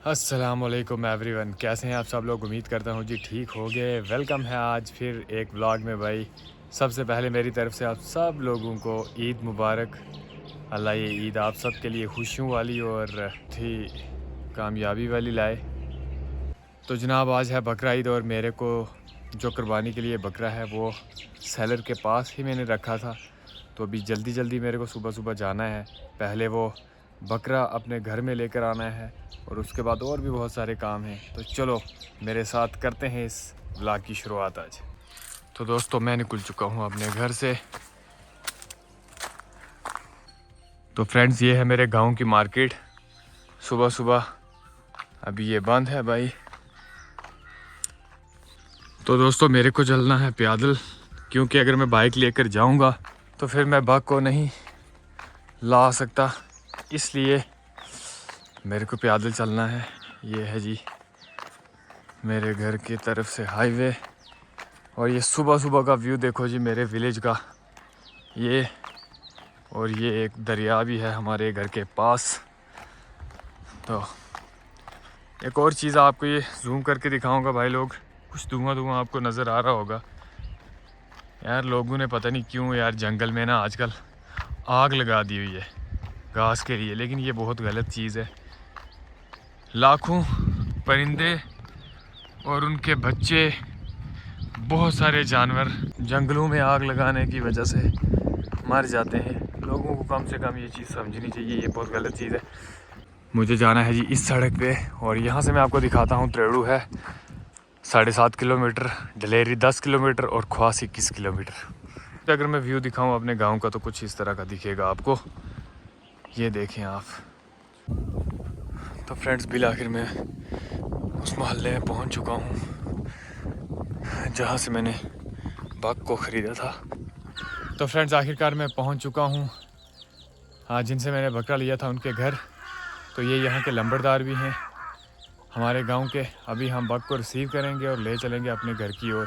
अस्सलामुअलैकुम एवरीवन, कैसे हैं आप सब लोग। उम्मीद करता हूँ जी ठीक हो गए। वेलकम है आज फिर एक व्लॉग में भाई। सबसे पहले मेरी तरफ से आप सब लोगों को ईद मुबारक। अल्लाह ये ईद आप सब के लिए खुशियों वाली और थी कामयाबी वाली लाए। तो जनाब आज है बकरा ईद और मेरे को जो कुर्बानी के लिए बकरा है वो सेलर के पास ही मैंने रखा था। तो अभी जल्दी जल्दी मेरे को सुबह सुबह जाना है। पहले वो बकरा अपने घर में लेकर आना है और उसके बाद और भी बहुत सारे काम हैं। तो चलो मेरे साथ करते हैं इस व्लॉग की शुरुआत आज। तो दोस्तों मैं निकल चुका हूँ अपने घर से। तो फ्रेंड्स ये है मेरे गांव की मार्केट। सुबह सुबह अभी ये बंद है भाई। तो दोस्तों मेरे को चलना है पैदल, क्योंकि अगर मैं बाइक लेकर जाऊंगा तो फिर मैं बाइक को नहीं ला सकता, इसलिए मेरे को पैदल चलना है। ये है जी मेरे घर की तरफ से हाईवे और ये सुबह सुबह का व्यू देखो जी मेरे विलेज का। ये और ये एक दरिया भी है हमारे घर के पास। तो एक और चीज़ आपको ये जूम करके दिखाऊंगा भाई। लोग कुछ धुआं धुआं आपको नज़र आ रहा होगा यार। लोगों ने पता नहीं क्यों यार जंगल में ना आजकल आग लगा दी हुई है घास के लिए, लेकिन ये बहुत गलत चीज़ है। लाखों परिंदे और उनके बच्चे, बहुत सारे जानवर जंगलों में आग लगाने की वजह से मर जाते हैं। लोगों को कम से कम ये चीज़ समझनी चाहिए, ये बहुत गलत चीज़ है। मुझे जाना है जी इस सड़क पे और यहाँ से मैं आपको दिखाता हूँ। त्रेड़ू है 7.5 किलोमीटर, डलेरी 10 किलोमीटर और ख्वास 21 किलोमीटर। अगर मैं व्यू दिखाऊँ अपने गाँव का तो कुछ इस तरह का दिखेगा आपको। ये देखें आप। तो फ्रेंड्स बिल आखिर मैं उस मोहल्ले में पहुँच चुका हूँ जहाँ से मैंने बग को ख़रीदा था। तो फ्रेंड्स आखिरकार मैं पहुँच चुका हूँ हाँ, जिनसे मैंने बकरा लिया था उनके घर। तो ये यहाँ के लंबरदार भी हैं हमारे गांव के। अभी हम बग को रिसीव करेंगे और ले चलेंगे अपने घर की ओर।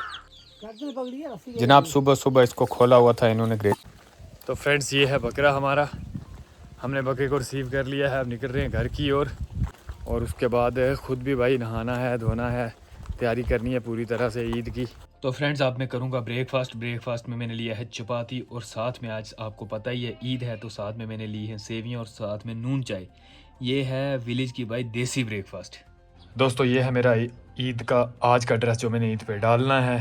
जनाब सुबह सुबह इसको खोला हुआ था इन्होंने ग्रेट। तो फ्रेंड्स ये है बकरा हमारा। हमने बकरे को रिसीव कर लिया है। अब निकल रहे हैं घर की ओर और उसके बाद ख़ुद भी भाई नहाना है, धोना है, तैयारी करनी है पूरी तरह से ईद की। तो फ्रेंड्स अब मैं करूँगा ब्रेकफास्ट में मैंने लिया है चपाती और साथ में आज आपको पता ही है ईद है तो साथ में मैंने ली है सेवियाँ और साथ में नून चाय। ये है विलेज की भाई देसी ब्रेकफास्ट। दोस्तों ये है मेरा ईद का आज का ड्रेस जो मैंने ईद पे डालना है।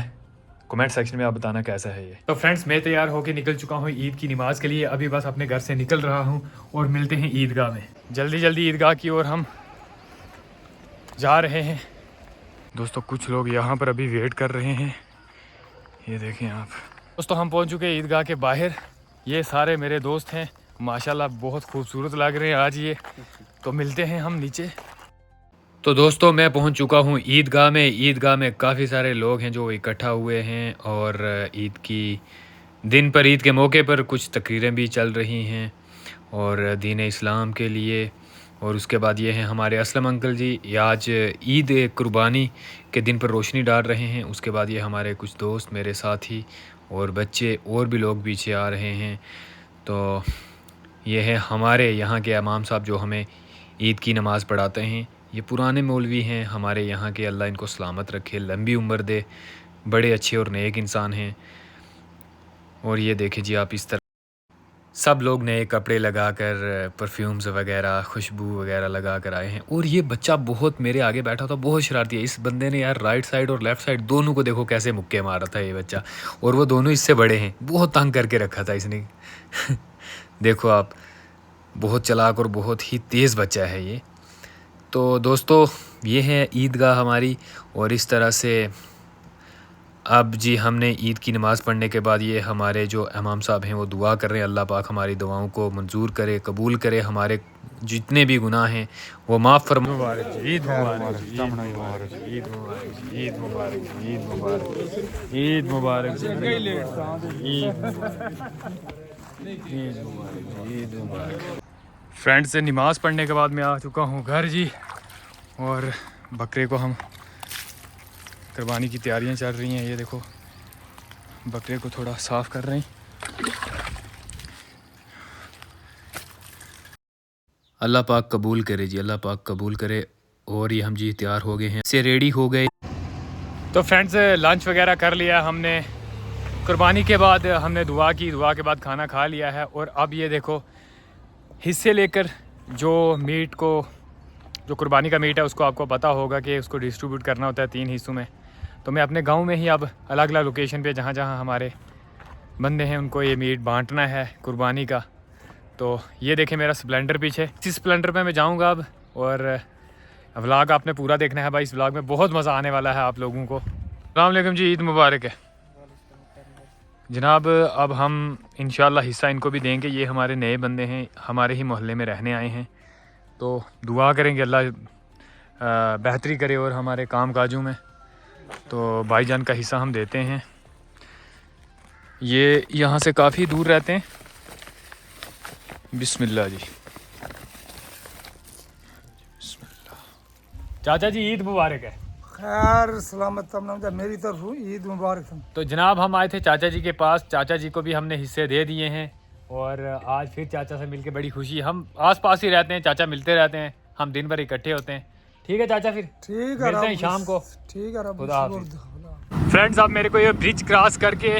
कमेंट सेक्शन में आप बताना कैसा है ये। तो फ्रेंड्स मैं तैयार होके निकल चुका हूँ ईद की नमाज के लिए। अभी बस अपने घर से निकल रहा हूँ और मिलते हैं ईदगाह में। जल्दी जल्दी ईदगाह की ओर हम जा रहे हैं। दोस्तों कुछ लोग यहाँ पर अभी वेट कर रहे हैं, ये देखें आप। दोस्तों हम पहुँच चुके हैं ईदगाह के बाहर। ये सारे मेरे दोस्त हैं, माशाल्लाह बहुत खूबसूरत लग रहे हैं आज ये। तो मिलते हैं हम नीचे। तो दोस्तों मैं पहुंच चुका हूं ईदगाह में। ईदगाह में काफ़ी सारे लोग हैं जो इकट्ठा हुए हैं और ईद की दिन पर, ईद के मौके पर कुछ तकरीरें भी चल रही हैं और दीन इस्लाम के लिए। और उसके बाद ये हैं हमारे असलम अंकल जी, ये आज ईद कुर्बानी के दिन पर रोशनी डाल रहे हैं। उसके बाद ये हमारे कुछ दोस्त, मेरे साथी और बच्चे और भी लोग पीछे आ रहे हैं। तो ये है हमारे यहाँ के इमाम साहब जो हमें ईद की नमाज़ पढ़ाते हैं। ये पुराने मौलवी हैं हमारे यहाँ के, अल्लाह इनको सलामत रखे, लंबी उम्र दे, बड़े अच्छे और नेक इंसान हैं। और ये देखें जी आप, इस तरह सब लोग नए कपड़े लगाकर, परफ्यूम्स वगैरह, खुशबू वगैरह लगा कर आए हैं। और ये बच्चा बहुत मेरे आगे बैठा था, बहुत शरारती है। इस बंदे ने यार राइट साइड और लेफ़्ट साइड दोनों को देखो कैसे मुक्के मारा था ये बच्चा। और वो दोनों इससे बड़े हैं, बहुत तंग करके रखा था इसने देखो आप, बहुत चालाक और बहुत ही तेज़ बच्चा है ये। तो दोस्तों ये है ईदगाह हमारी। और इस तरह से अब जी हमने ईद की नमाज़ पढ़ने के बाद ये हमारे जो इमाम साहब हैं वो दुआ कर रहे हैं, अल्लाह पाक हमारी दुआओं को मंजूर करे, कबूल करे, हमारे जितने भी गुनाह हैं वो माफ़ फरमाए। मुबारक, ईद मुबारक, ईद मुबारक, ईद मुबारक, ईद मुबारक, ईद मुबारक, ईद मुबारक, ईद मुबारक। फ्रेंड्स से नमाज़ पढ़ने के बाद मैं आ चुका हूँ घर जी। और बकरे को हम कुर्बानी की तैयारियां चल रही हैं। ये देखो बकरे को थोड़ा साफ़ कर रहे हैं। अल्लाह पाक कबूल करे जी, अल्लाह पाक कबूल करे। और ये हम जी तैयार हो गए हैं, से रेडी हो गए। तो फ्रेंड्स लंच वगैरह कर लिया हमने, कुर्बानी के बाद हमने दुआ की, दुआ के बाद खाना खा लिया है। और अब ये देखो हिस्से लेकर जो मीट को, जो कुर्बानी का मीट है उसको आपको पता होगा कि उसको डिस्ट्रीब्यूट करना होता है 3 हिस्सों में। तो मैं अपने गांव में ही अब अलग अलग लोकेशन पे जहाँ जहाँ हमारे बंदे हैं उनको ये मीट बांटना है कुर्बानी का। तो ये देखें मेरा स्प्लेंडर पीछे, इस स्प्लेंडर पे मैं जाऊँगा अब। और व्लॉग आपने पूरा देखना है भाई, इस व्लॉग में बहुत मज़ा आने वाला है आप लोगों को। अस्सलाम वालेकुम जी, ईद मुबारक है जनाब। अब हम इंशाल्लाह हिस्सा इनको भी देंगे। ये हमारे नए बंदे हैं, हमारे ही मोहल्ले में रहने आए हैं। तो दुआ करेंगे अल्लाह बेहतरी करे और हमारे काम काजों में। तो भाईजान का हिस्सा हम देते हैं। ये यहाँ से काफ़ी दूर रहते हैं। बिस्मिल्लाह जी, बिस्मिल्लाह। चाचा जी ईद मुबारक है। खैर सलामत तमन्ना मेरी तरफ ईद मुबारक। तो जनाब हम आए थे चाचा जी के पास, चाचा जी को भी हमने हिस्से दे दिए हैं। और आज फिर चाचा से मिलके बड़ी खुशी। हम आस पास ही रहते हैं, चाचा मिलते रहते हैं, हम दिन भर इकट्ठे होते हैं। ठीक है चाचा, फिर ठीक है, मिलते हैं शाम को। ठीक है, खुदा हाफिज़। फ्रेंड्स अब मेरे को ये ब्रिज क्रॉस करके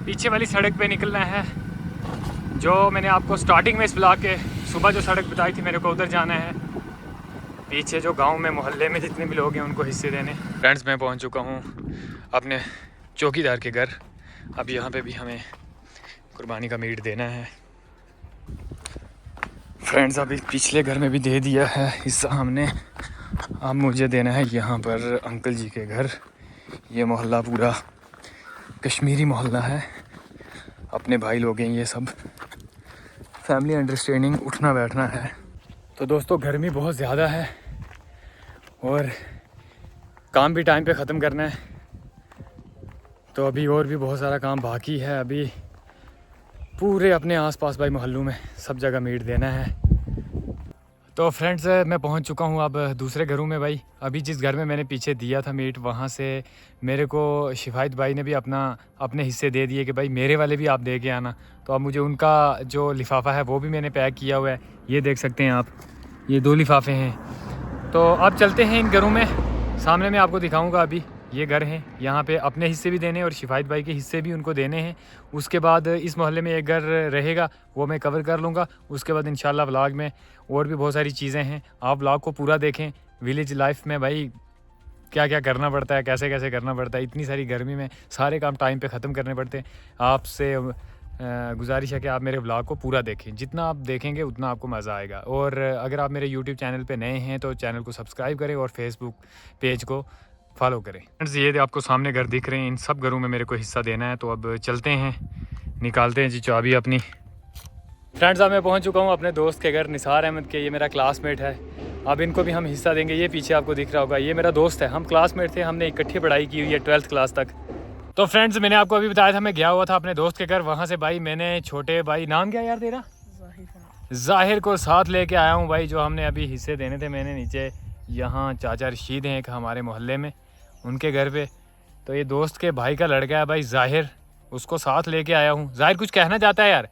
पीछे वाली सड़क पे निकलना है, जो मैंने आपको स्टार्टिंग में इस ब्लॉग के सुबह जो सड़क बताई थी, मेरे को उधर जाना है। पीछे जो गांव में मोहल्ले में जितने भी लोग हैं उनको हिस्से देने। फ्रेंड्स मैं पहुंच चुका हूं अपने चौकीदार के घर। अब यहां पे भी हमें कुर्बानी का मीट देना है। फ्रेंड्स अभी पिछले घर में भी दे दिया है हिस्सा हमने। अब मुझे देना है यहाँ पर अंकल जी के घर। ये मोहल्ला पूरा कश्मीरी मोहल्ला है, अपने भाई लोग हैं ये सब। फैमिली अंडरस्टैंडिंग, उठना बैठना है। तो दोस्तों गर्मी बहुत ज़्यादा है और काम भी टाइम पे ख़त्म करना है। तो अभी और भी बहुत सारा काम बाकी है। अभी पूरे अपने आसपास भाई मोहल्लों में सब जगह मीट देना है। तो फ्रेंड्स मैं पहुंच चुका हूं अब दूसरे घरों में भाई। अभी जिस घर में मैंने पीछे दिया था मीट, वहां से मेरे को शिफायत भाई ने भी अपने हिस्से दे दिए कि भाई मेरे वाले भी आप दे के आना। तो अब मुझे उनका जो लिफाफा है वो भी मैंने पैक किया हुआ है, ये देख सकते हैं आप, ये 2 लिफाफे हैं। तो अब चलते हैं इन घरों में, सामने मैं आपको दिखाऊँगा। अभी ये घर हैं, यहाँ पे अपने हिस्से भी देने और शिफायत भाई के हिस्से भी उनको देने हैं। उसके बाद इस मोहल्ले में एक घर रहेगा, वो मैं कवर कर लूँगा। उसके बाद इंशाल्लाह व्लॉग में और भी बहुत सारी चीज़ें हैं, आप व्लॉग को पूरा देखें। विलेज लाइफ में भाई क्या क्या करना पड़ता है, कैसे कैसे करना पड़ता है, इतनी सारी गर्मी में सारे काम टाइम पे ख़त्म करने पड़ते हैं। आपसे गुजारिश है कि आप मेरे व्लॉग को पूरा देखें, जितना आप देखेंगे उतना आपको मज़ा आएगा। और अगर आप मेरे यूट्यूब चैनल पे नए हैं तो चैनल को सब्सक्राइब करें और फेसबुक पेज को फॉलो करें। फ्रेंड्स ये आपको सामने घर दिख रहे हैं, इन सब घरों में मेरे को हिस्सा देना है। तो अब चलते हैं, निकालते हैं जी चाबी अपनी। फ्रेंड्स अब मैं पहुंच चुका हूं अपने दोस्त के घर, निसार अहमद के। ये मेरा क्लासमेट है, अब इनको भी हम हिस्सा देंगे। ये पीछे आपको दिख रहा होगा, ये मेरा दोस्त है, हम क्लासमेट थे, हमने इकट्ठी पढ़ाई की हुई है 12th क्लास तक। तो फ्रेंड्स मैंने आपको अभी बताया था मैं गया हुआ था अपने दोस्त के घर, वहाँ से भाई मैंने छोटे भाई, नाम क्या यार तेरा, जाहिर को साथ लेके आया हूँ भाई, जो हमने अभी हिस्से देने थे। मैंने नीचे यहाँ चाचा रशीद हैं एक हमारे मोहल्ले में, उनके घर पे। तो ये दोस्त के भाई का लड़का है भाई जाहिर, उसको साथ लेके आया हूँ। जाहिर कुछ कहना चाहता है यार?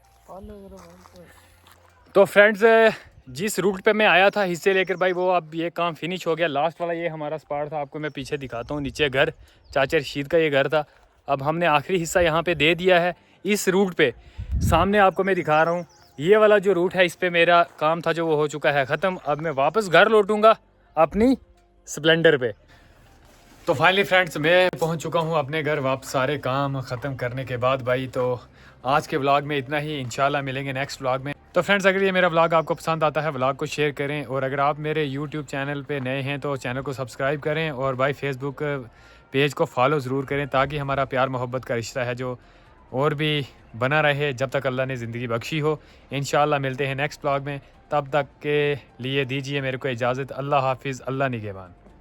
तो फ्रेंड्स जिस रूट पे मैं आया था हिस्से लेकर भाई, वो अब ये काम फिनिश हो गया। लास्ट वाला ये हमारा स्पॉट था, आपको मैं पीछे दिखाता हूँ। नीचे घर चाचा रशीद का ये घर था, अब हमने आखिरी हिस्सा यहाँ पे दे दिया है। इस रूट पे सामने आपको मैं दिखा रहा हूँ, ये वाला जो रूट है, इस पे मेरा काम था जो वो हो चुका है ख़त्म। अब मैं वापस घर लौटूंगा अपनी स्प्लेंडर पे। तो फाइनली फ्रेंड्स मैं पहुंच चुका हूं अपने घर वापस, सारे काम ख़त्म करने के बाद भाई। तो आज के व्लॉग में इतना ही, इंशाल्लाह मिलेंगे नेक्स्ट व्लॉग में। तो फ्रेंड्स अगर ये मेरा व्लॉग आपको पसंद आता है, व्लॉग को शेयर करें। और अगर आप मेरे यूट्यूब चैनल पे नए हैं तो चैनल को सब्सक्राइब करें और भाई फेसबुक पेज को फॉलो ज़रूर करें, ताकि हमारा प्यार मोहब्बत का रिश्ता है जो और भी बना रहे जब तक अल्लाह ने ज़िंदगी बख्शी हो। इंशाल्लाह मिलते हैं नेक्स्ट व्लॉग में, तब तक के लिए दीजिए मेरे को इजाज़त। अल्लाह हाफिज़, अल्लाह निगहबान।